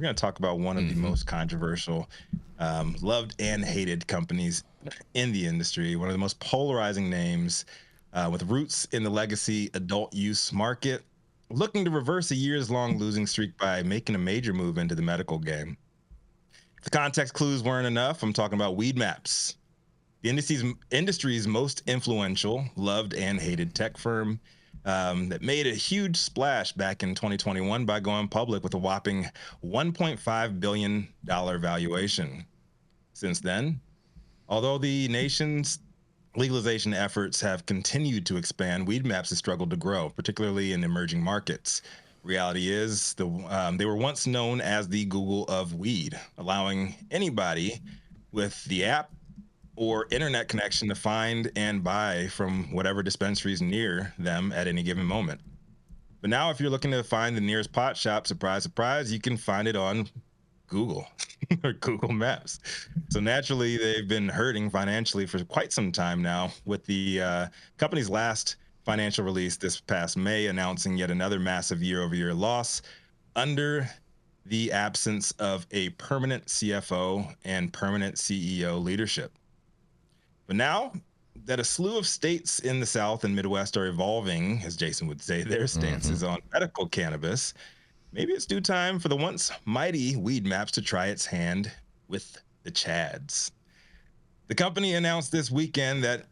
we're going to talk about one of the most controversial, loved and hated companies in the industry, one of the most polarizing names with roots in the legacy adult use market, looking to reverse a years long losing streak by making a major move into the medical game. If the context clues weren't enough, I'm talking about Weedmaps, the industry's most influential, loved and hated tech firm that made a huge splash back in 2021 by going public with a whopping $1.5 billion valuation. Since then, although the nation's legalization efforts have continued to expand, Weedmaps has struggled to grow, particularly in emerging markets. Reality is, they were once known as the Google of weed, allowing anybody with the app or internet connection to find and buy from whatever dispensaries near them at any given moment. But now, if you're looking to find the nearest pot shop, surprise, surprise, you can find it on Google or Google Maps. So naturally, they've been hurting financially for quite some time now, with the company's last financial release this past May announcing yet another massive year-over-year loss under the absence of a permanent CFO and permanent CEO leadership. But now that a slew of states in the South and Midwest are evolving, as Jason would say, their stances on medical cannabis, maybe it's due time for the once mighty Weedmaps to try its hand with the Chads. The company announced this weekend that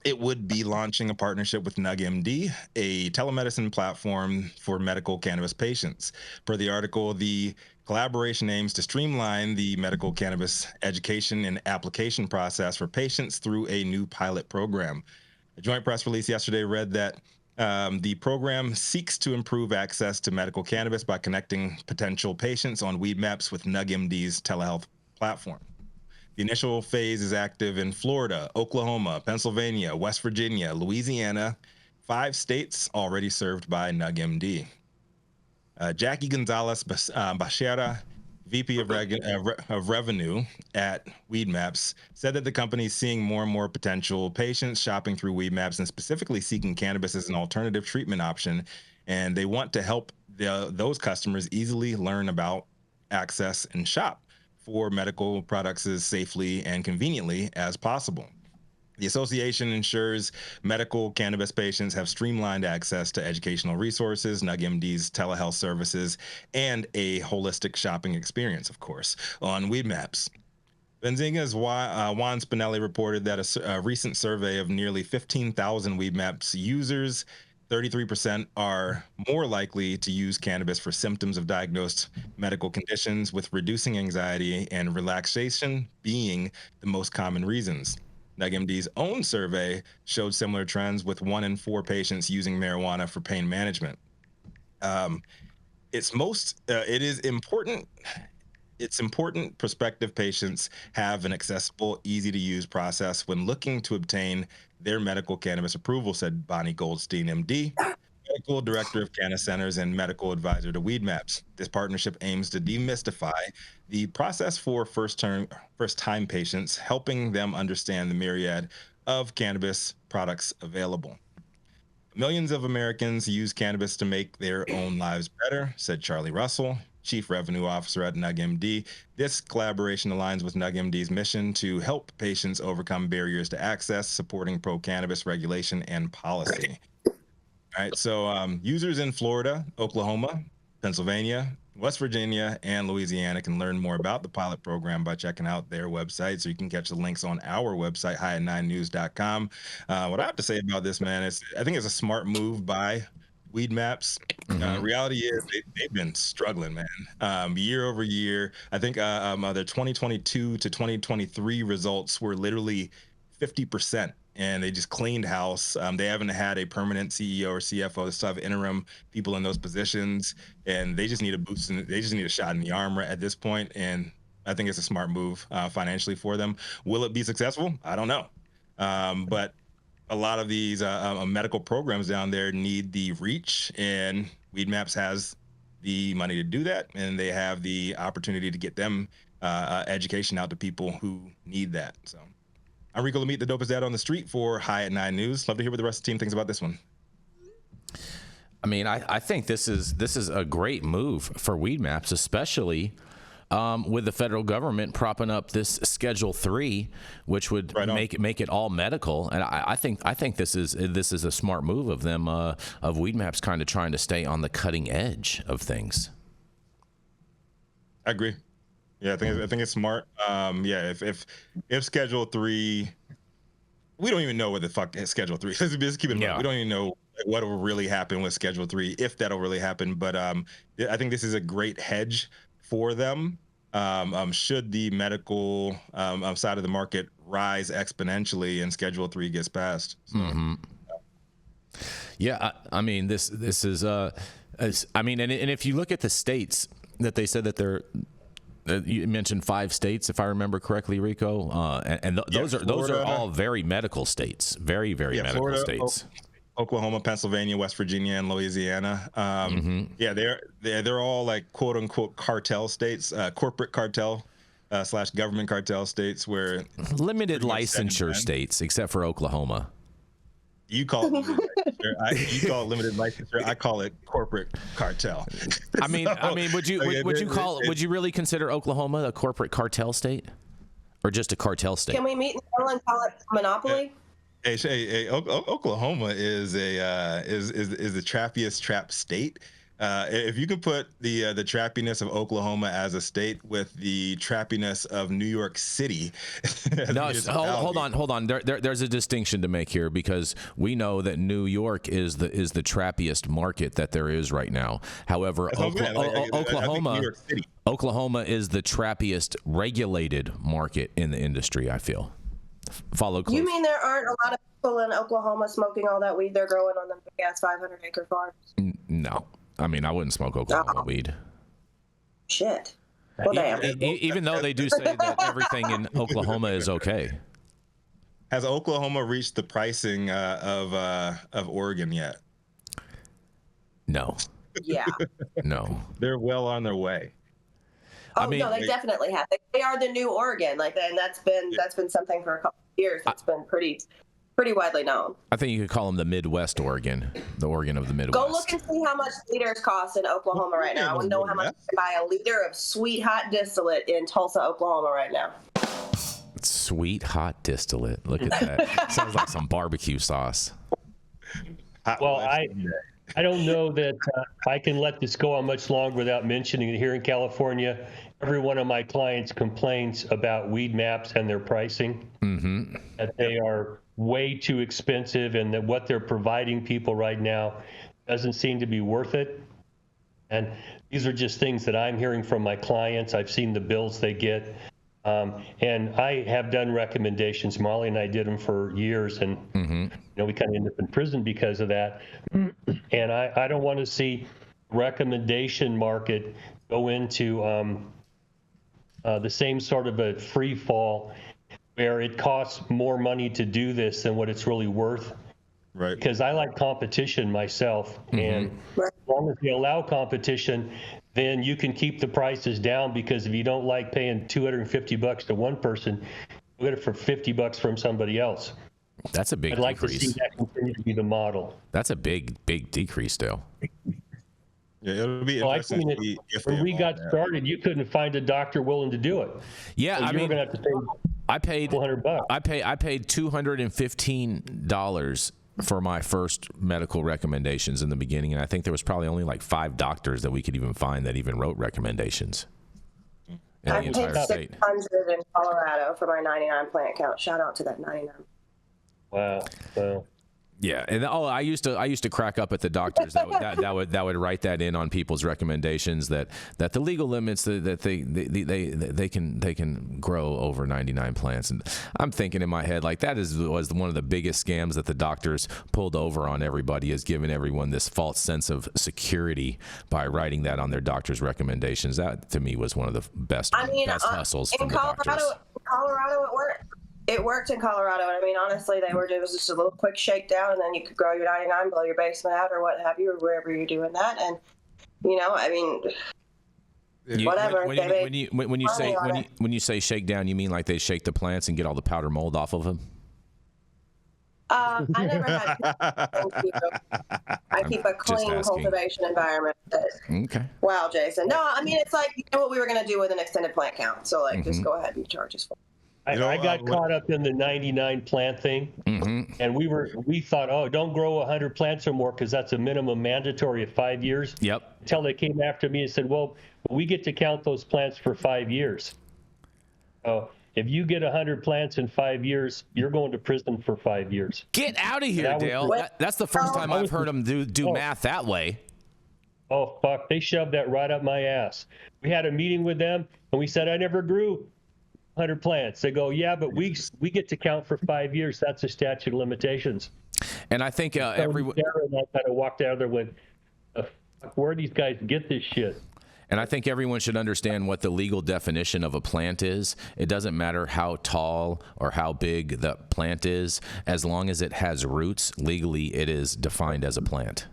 it would be launching a partnership with NuggMD, a telemedicine platform for medical cannabis patients. Per the article, the collaboration aims to streamline the medical cannabis education and application process for patients through a new pilot program. A joint press release yesterday read that the program seeks to improve access to medical cannabis by connecting potential patients on Weedmaps with NuggMD's telehealth platform. The initial phase is active in Florida, Oklahoma, Pennsylvania, West Virginia, Louisiana, 5 states already served by NuggMD. Jackie Gonzalez Bashera, VP of Revenue at Weedmaps, said that the company is seeing more and more potential patients shopping through Weedmaps and specifically seeking cannabis as an alternative treatment option. And they want to help those customers easily learn about, access, and shop for medical products as safely and conveniently as possible. The association ensures medical cannabis patients have streamlined access to educational resources, NuggMD's telehealth services, and a holistic shopping experience, of course, on Weedmaps. Benzinga's Juan Spinelli reported that a recent survey of nearly 15,000 Weedmaps users, 33% are more likely to use cannabis for symptoms of diagnosed medical conditions, with reducing anxiety and relaxation being the most common reasons. NuggMD's own survey showed similar trends, with 1 in 4 patients using marijuana for pain management. It is important. It's important prospective patients have an accessible, easy to use process when looking to obtain their medical cannabis approval, said Bonnie Goldstein, MD, medical director of Canna Centers and medical advisor to Weedmaps. This partnership aims to demystify the process for first-time patients, helping them understand the myriad of cannabis products available. Millions of Americans use cannabis to make their own lives better, said Charlie Russell, Chief Revenue Officer at NuggMD. This collaboration aligns with NuggMD's mission to help patients overcome barriers to access, supporting pro-cannabis regulation and policy. All right, so users in Florida, Oklahoma, Pennsylvania, West Virginia, and Louisiana can learn more about the pilot program by checking out their website. So you can catch the links on our website, highat9news.com. What I have to say about this, man, is I think it's a smart move by Weedmaps. Reality is they've been struggling, man. Year over year, I think their 2022 to 2023 results were literally 50%. And they just cleaned house. They haven't had a permanent CEO or CFO. They still have interim people in those positions, and they just need a boost. They just need a shot in the arm at this point. And I think it's a smart move financially for them. Will it be successful? I don't know. But a lot of these medical programs down there need the reach, and Weedmaps has the money to do that, and they have the opportunity to get them education out to people who need that. So. I'm Rico Lamitte, the dopest dad on the street for High at 9 News. Love to hear what the rest of the team thinks about this one. I mean, I think this is a great move for Weedmaps, especially with the federal government propping up this Schedule 3, which would make it all medical. And I think this is a smart move of them, of Weedmaps kind of trying to stay on the cutting edge of things. I agree. Yeah, I think it's smart. Yeah, if Schedule 3, we don't even know what the fuck Schedule 3. Let's just keep it in mind. We don't even know what will really happen with Schedule 3, if that'll really happen. But I think this is a great hedge for them. Should the medical side of the market rise exponentially and Schedule 3 gets passed. So. Yeah, I mean, this is I mean, and if you look at the states that they said that they're, you mentioned 5 states, if I remember correctly, Rico, those are all very medical states, very medical Florida, states. Oklahoma, Pennsylvania, West Virginia, and Louisiana. Yeah, they're all like quote unquote cartel states, corporate cartel / government cartel states, where limited licensure states, except for Oklahoma. You call it limited licensure. You call it limited licensure. I call it corporate cartel. I mean, would you really consider Oklahoma a corporate cartel state, or just a cartel state? Can we meet in the middle and call it monopoly? Hey, Oklahoma is the trappiest trap state. If you can put the trappiness of Oklahoma as a state with the trappiness of New York City. No, hold on. There's a distinction to make here, because we know that New York is the trappiest market that there is right now. However, Oklahoma is the trappiest regulated market in the industry, I feel. Follow close. You mean there aren't a lot of people in Oklahoma smoking all that weed they're growing on them big ass 500-acre farms? No. I mean, I wouldn't smoke Oklahoma weed. Shit. Well, damn. Even though they do say that everything in Oklahoma is okay. Has Oklahoma reached the pricing of Oregon yet? No. Yeah. No. They're well on their way. Oh, no, they definitely have. They are the new Oregon, and that's been something for a couple of years. It's been pretty widely known. I think you could call them the Midwest Oregon, the Oregon of the Midwest. Go look and see how much liters cost in Oklahoma right now. I want to know how much you can buy a liter of sweet hot distillate in Tulsa, Oklahoma right now. Sweet hot distillate. Look at that. Sounds like some barbecue sauce. Well, I don't know that I can let this go on much longer without mentioning it. Here in California, every one of my clients complains about Weedmaps and their pricing, that they are way too expensive, and that what they're providing people right now doesn't seem to be worth it. And these are just things that I'm hearing from my clients. I've seen the bills they get. And I have done recommendations. Molly and I did them for years, and we kind of ended up in prison because of that. And I don't want to see recommendation market go into the same sort of a free fall where it costs more money to do this than what it's really worth. Right. Because I like competition myself, and as long as they allow competition, then you can keep the prices down, because if you don't like paying $250 to one person, you get it for $50 from somebody else. That's a big decrease. I'd like to see that continue to be the model. That's a big decrease, still. Yeah, it'll be interesting. When we got started, you couldn't find a doctor willing to do it. Yeah, so I mean, going to have to pay I paid $400. I paid $215 for my first medical recommendations in the beginning, and I think there was probably only like 5 doctors that we could even find that even wrote recommendations in the entire state. I paid $600 in Colorado for my 99 plant count. Shout out to that 99. Wow. Yeah, and I used to crack up at the doctors that would write that in on people's recommendations, that the legal limits that they can grow over 99 plants. And I'm thinking in my head, like, was one of the biggest scams that the doctors pulled over on everybody, is giving everyone this false sense of security by writing that on their doctor's recommendations. That to me was one of the best hustles from the doctors. In Colorado, it worked in Colorado. And I mean, honestly, it was just a little quick shakedown, and then you could grow your 99, blow your basement out, or what have you, or wherever you're doing that. And, I mean, whatever. When you say shakedown, you mean like they shake the plants and get all the powder mold off of them? I never had. Thank you. I keep a clean cultivation environment. Okay. Wow, Jason. No, I mean, it's like, you know what we were going to do with an extended plant count. So, like, just go ahead and charge us for it. I got caught up in the 99 plant thing, and we thought, oh, don't grow 100 plants or more because that's a minimum mandatory of 5 years. Yep. Until they came after me and said, well, we get to count those plants for 5 years. So if you get 100 plants in 5 years, you're going to prison for 5 years. Get out of here, Dale. That's the first time I've heard them do math that way. Oh, fuck. They shoved that right up my ass. We had a meeting with them, and we said, I never grew 100 plants. They go, yeah, but we get to count for 5 years. That's the statute of limitations. And I think everyone kind of walked out of there with, where do these guys get this shit? And I think everyone should understand what the legal definition of a plant is. It doesn't matter how tall or how big the plant is, as long as it has roots. Legally, it is defined as a plant.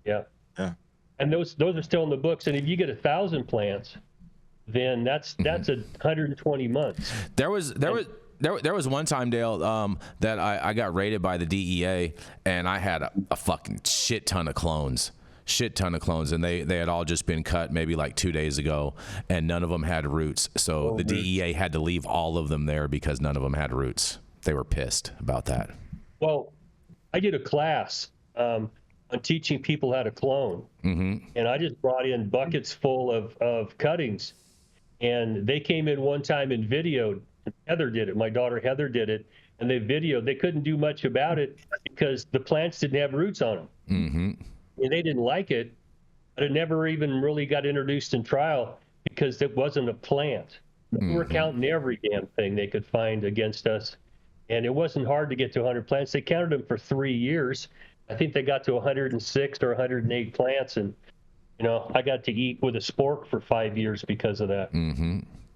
Yeah. And those are still in the books. And if you get 1,000 plants, then that's 120 months. There was one time, Dale, that I got raided by the DEA, and I had a fucking shit ton of clones, and they had all just been cut maybe like 2 days ago, and none of them had roots. So the DEA had to leave all of them there because none of them had roots. They were pissed about that. Well, I did a class on teaching people how to clone, and I just brought in buckets full of cuttings, and they came in one time and videoed. Heather did it. My daughter Heather did it, and they videoed. They couldn't do much about it because the plants didn't have roots on them. And they didn't like it, but it never even really got introduced in trial because it wasn't a plant. We were counting every damn thing they could find against us, and it wasn't hard to get to 100 plants. They counted them for 3 years. I think they got to 106 or 108 plants, and I got to eat with a spork for 5 years because of that.